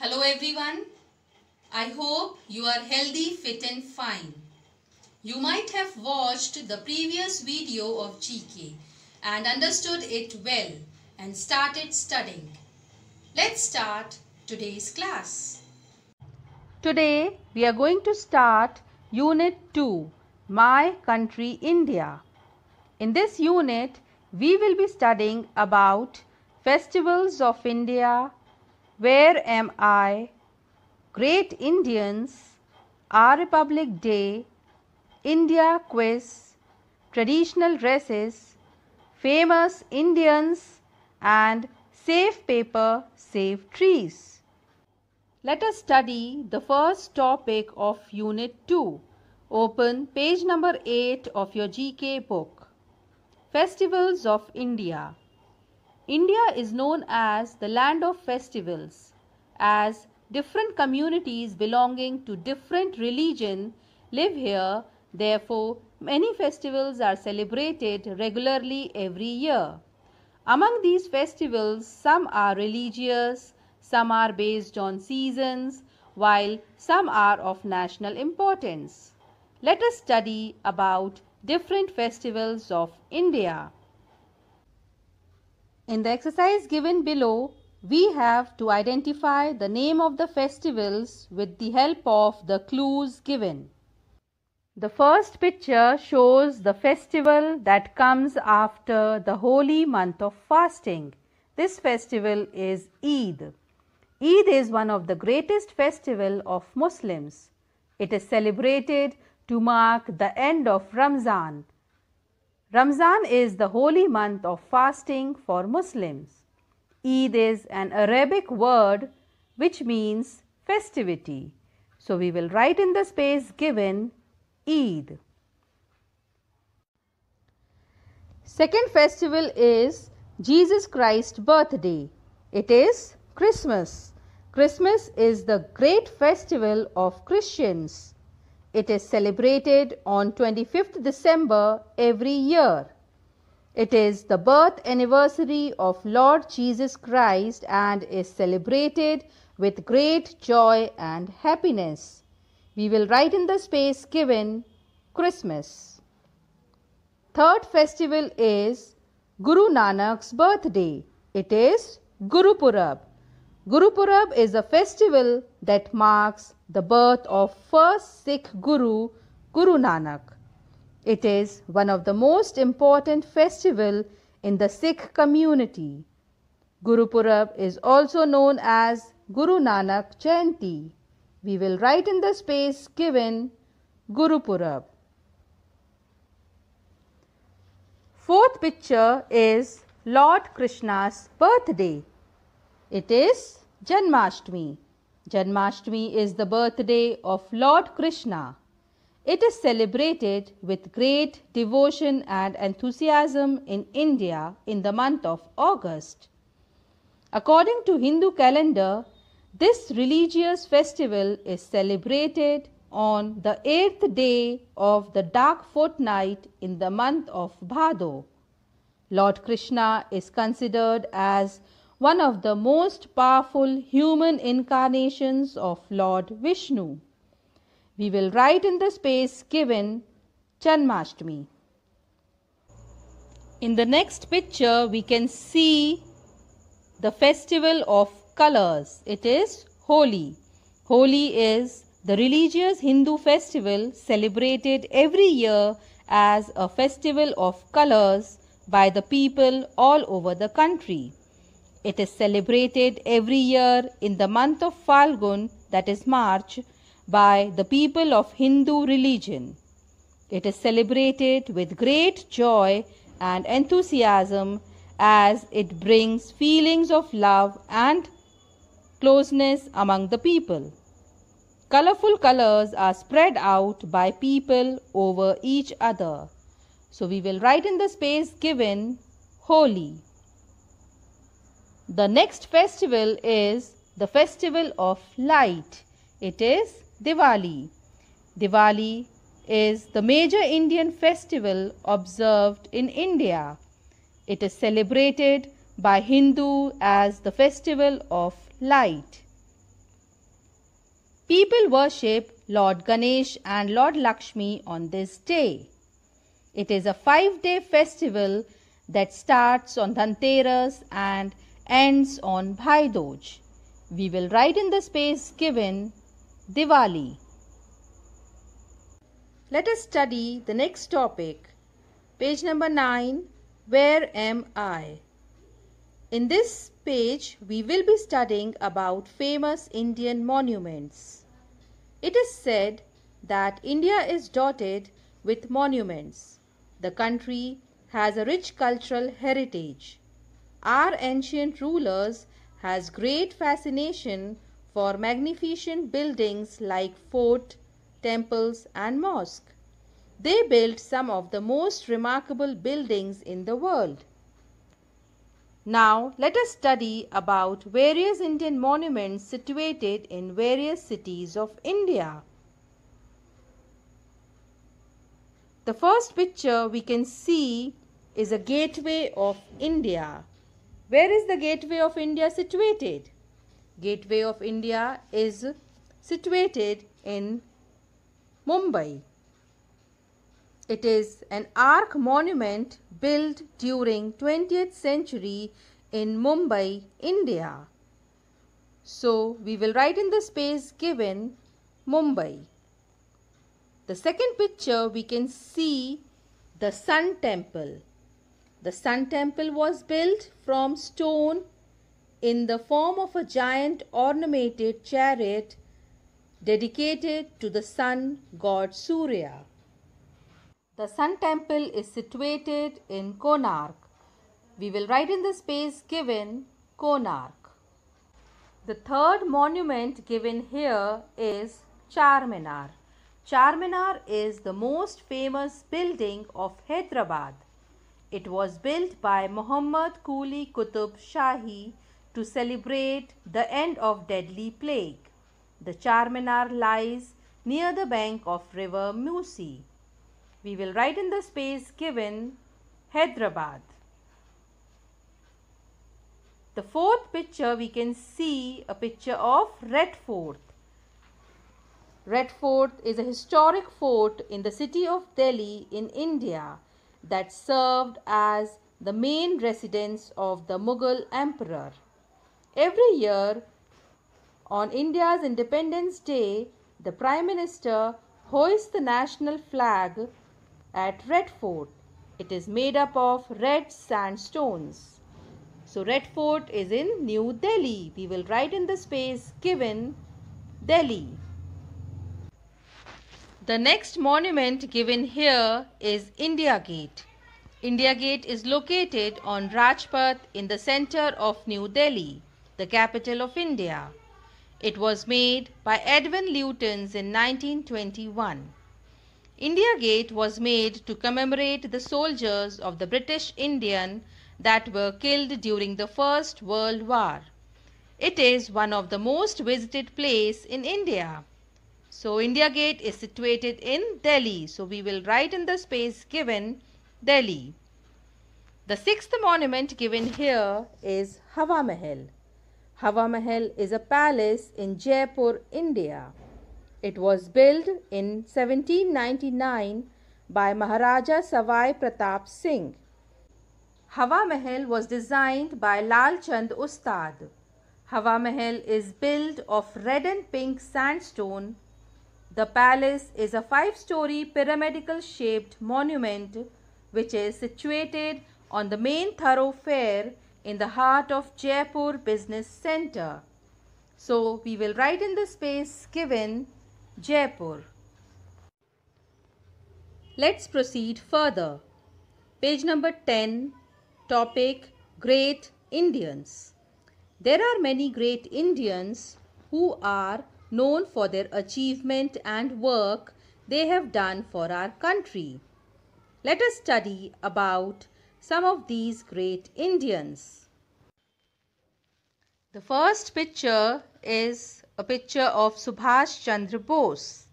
Hello everyone. I hope you are healthy, fit and fine. You might have watched the previous video of GK and understood it well and started studying. Let's start today's class. Today we are going to start Unit 2, My Country India. In this unit, we will be studying about festivals of India, Where Am I, Great Indians, Our Republic Day, India Quiz, Traditional Dresses, Famous Indians and Save Paper, Save Trees. Let us study the first topic of Unit 2. Open page number 8 of your GK book. Festivals of India. India is known as the land of festivals, as different communities belonging to different religion live here. Therefore, many festivals are celebrated regularly every year. Among these festivals, some are religious, some are based on seasons, while some are of national importance. Let us study about different festivals of India. In the exercise given below, we have to identify the name of the festivals with the help of the clues given. The first picture shows the festival that comes after the holy month of fasting. This festival is Eid. Eid is one of the greatest festivals of Muslims. It is celebrated to mark the end of Ramzan. Ramzan is the holy month of fasting for Muslims. Eid is an Arabic word which means festivity. So we will write in the space given Eid. Second festival is Jesus Christ's birthday. It is Christmas. Christmas is the great festival of Christians. It is celebrated on 25th December every year. It is the birth anniversary of Lord Jesus Christ and is celebrated with great joy and happiness. We will write in the space given Christmas. Third festival is Guru Nanak's birthday. It is Guru Purab. Guru Purab is a festival that marks the birth of first Sikh Guru, Guru Nanak. It is one of the most important festivals in the Sikh community. Guru Purab is also known as Guru Nanak Jayanti. We will write in the space given Guru Purab. Fourth picture is Lord Krishna's birthday. It is Janmashtami. Janmashtami is the birthday of Lord Krishna. It is celebrated with great devotion and enthusiasm in India in the month of August. According to Hindu calendar, this religious festival is celebrated on the 8th day of the dark fortnight in the month of Bhado. Lord Krishna is considered as one of the most powerful human incarnations of Lord Vishnu. We will write in the space given Janmashtami. In the next picture, we can see the festival of colors. It is Holi. Holi is the religious Hindu festival celebrated every year as a festival of colors by the people all over the country. It is celebrated every year in the month of Falgun, that is March, by the people of Hindu religion. It is celebrated with great joy and enthusiasm as it brings feelings of love and closeness among the people. Colorful colors are spread out by people over each other. So we will write in the space given Holi. The next festival is the festival of light. It is Diwali. Diwali is the major Indian festival observed in India. It is celebrated by Hindu as the festival of light. People worship Lord Ganesh and Lord Lakshmi on this day. It is a 5-day festival that starts on Dhanteras and ends on Bhai Dooj. We will write in the space given Diwali. Let us study the next topic. Page number 9. Where am I? In this page, we will be studying about famous Indian monuments. It is said that India is dotted with monuments. The country has a rich cultural heritage. Our ancient rulers has great fascination for magnificent buildings like fort, temples and mosque. They built some of the most remarkable buildings in the world. Now let us study about various Indian monuments situated in various cities of India. The first picture we can see is a gateway of India. Where is the gateway of India situated? Gateway of India is situated in Mumbai. It is an arch monument built during 20th century in Mumbai, India. So we will write in the space given Mumbai. The second picture we can see the Sun Temple. The Sun Temple was built from stone in the form of a giant ornamented chariot dedicated to the sun god Surya. The Sun Temple is situated in Konark. We will write in the space given Konark. The third monument given here is Charminar. Charminar is the most famous building of Hyderabad. It was built by Muhammad Quli Qutub Shahi to celebrate the end of deadly plague. The Charminar lies near the bank of river Musi. We will write in the space given Hyderabad. The fourth picture we can see a picture of Red Fort. Red Fort is a historic fort in the city of Delhi in India that served as the main residence of the Mughal emperor. Every year on India's Independence Day, the Prime Minister hoists the national flag at Red Fort. It is made up of red sandstones. So Red Fort is in New Delhi. We will write in the space given Delhi. The next monument given here is India Gate. India Gate is located on Rajpath in the center of New Delhi, the capital of India. It was made by Edwin Lutyens in 1921. India Gate was made to commemorate the soldiers of the British Indian that were killed during the First World War. It is one of the most visited places in India. So India Gate is situated in Delhi. So we will write in the space given Delhi. The sixth monument given here is Hawa Mahal. Hawa Mahal is a palace in Jaipur, India. It was built in 1799 by Maharaja Savai Pratap Singh. Hawa Mahal was designed by Lal Chand Ustad. Hawa Mahal is built of red and pink sandstone. The palace is a 5-story pyramidal shaped monument which is situated on the main thoroughfare in the heart of Jaipur Business Center. So we will write in the space given Jaipur. Let's proceed further. Page number 10, topic Great Indians. There are many great Indians who are known for their achievement and work they have done for our country. Let us study about some of these great Indians. The first picture is a picture of Subhash Chandra Bose.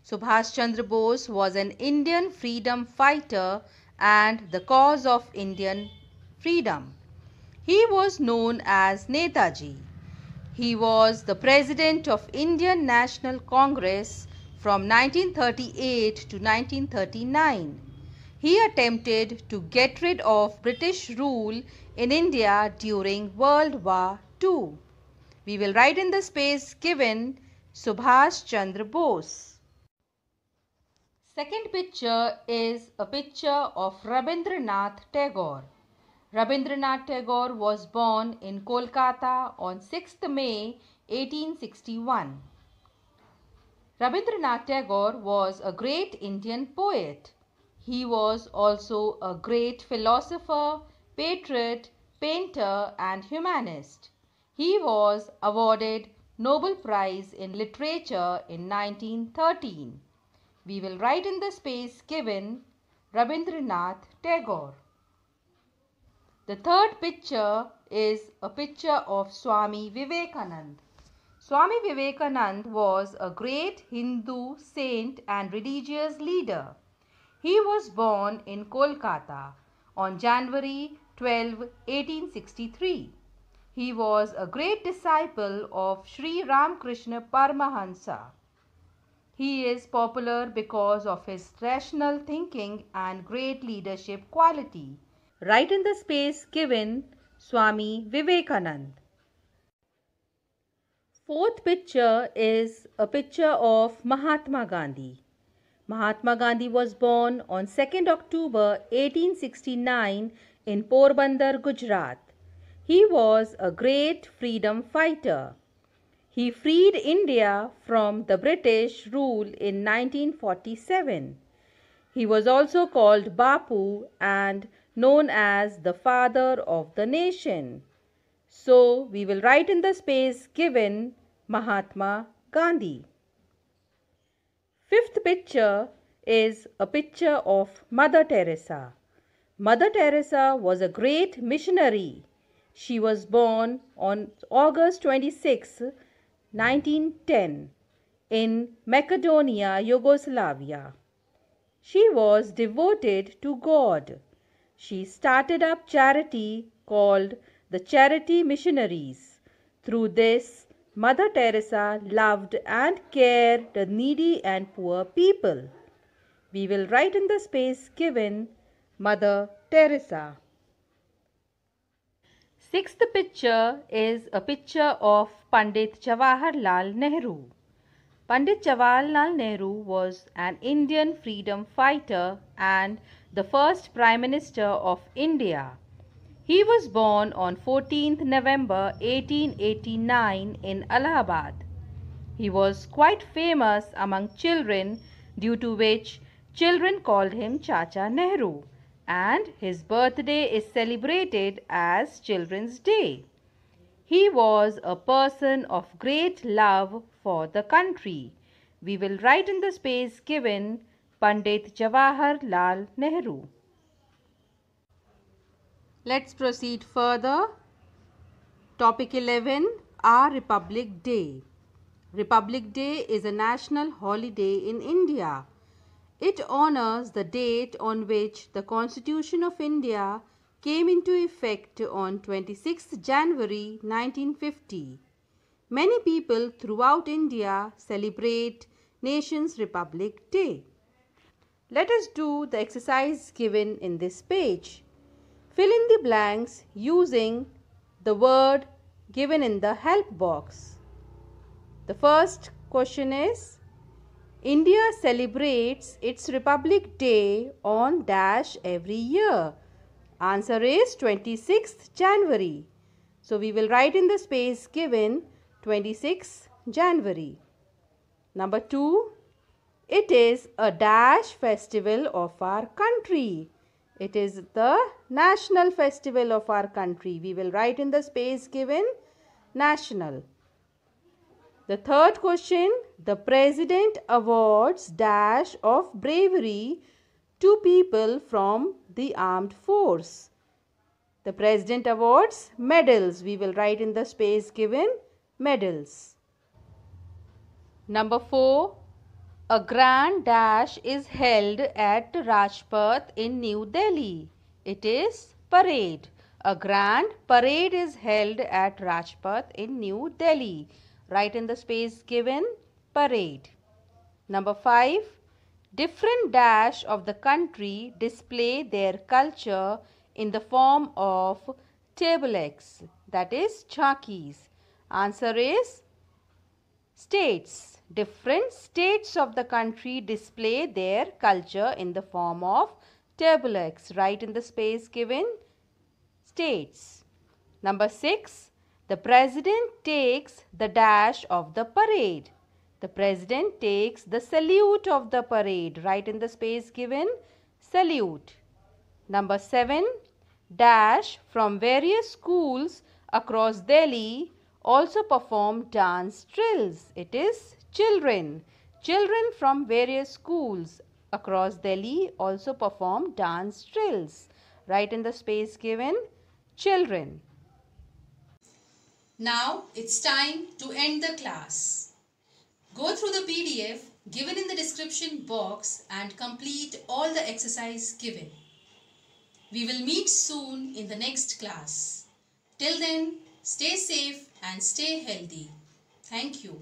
Subhash Chandra Bose was an Indian freedom fighter and the cause of Indian freedom. He was known as Netaji. He was the President of Indian National Congress from 1938 to 1939. He attempted to get rid of British rule in India during World War II. We will write in the space given Subhash Chandra Bose. Second picture is a picture of Rabindranath Tagore. Rabindranath Tagore was born in Kolkata on 6th May 1861. Rabindranath Tagore was a great Indian poet. He was also a great philosopher, patriot, painter and humanist. He was awarded Nobel Prize in Literature in 1913. We will write in the space given Rabindranath Tagore. The third picture is a picture of Swami Vivekananda. Swami Vivekananda was a great Hindu saint and religious leader. He was born in Kolkata on January 12, 1863. He was a great disciple of Sri Ramakrishna Paramahansa. He is popular because of his rational thinking and great leadership quality. Write in the space given Swami Vivekananda. Fourth picture is a picture of Mahatma Gandhi. Mahatma Gandhi was born on 2nd October 1869 in Porbandar, Gujarat. He was a great freedom fighter. He freed India from the British rule in 1947. He was also called Bapu and known as the father of the nation. So, we will write in the space given Mahatma Gandhi. Fifth picture is a picture of Mother Teresa. Mother Teresa was a great missionary. She was born on August 26, 1910 in Macedonia, Yugoslavia. She was devoted to God. She started up charity called the Charity Missionaries. Through this, Mother Teresa loved and cared the needy and poor people. We will write in the space given Mother Teresa. Sixth picture is a picture of Pandit Jawaharlal Nehru. Pandit Jawaharlal Nehru was an Indian freedom fighter and the first Prime Minister of India. He was born on 14th November 1889 in Allahabad. He was quite famous among children, due to which children called him Chacha Nehru, and his birthday is celebrated as Children's Day. He was a person of great love for the country. We will write in the space given Pandit Jawaharlal Nehru. Let's proceed further. Topic 11, our Republic Day. Republic Day is a national holiday in India. It honors the date on which the Constitution of India came into effect on 26th January 1950. Many people throughout India celebrate Nation's Republic Day. Let us do the exercise given in this page. Fill in the blanks using the word given in the help box. The first question is, India celebrates its Republic Day on dash every year. Answer is 26th January. So, we will write in the space given 26th January. Number 2, it is a dash festival of our country. It is the national festival of our country. We will write in the space given national. The third question, the President awards dash of bravery to people from the armed force. The President awards medals. We will write in the space given medals. Number 4, a grand dash is held at Rajpath in New Delhi. It is parade. A grand parade is held at Rajpath in New Delhi. Write in the space given parade. Number 5. Different dash of the country display their culture in the form of table X, that is jhankis. Answer is states. Different states of the country display their culture in the form of table X. Write in the space given states. Number 6. The president takes the dash of the parade. The president takes the salute of the parade. Write in the space given salute. Number 7. Dash from various schools across Delhi also perform dance drills. It is children. Children from various schools across Delhi also perform dance drills. Write in the space given children. Now it's time to end the class. Go through the PDF given in the description box and complete all the exercise given. We will meet soon in the next class. Till then, stay safe and stay healthy. Thank you.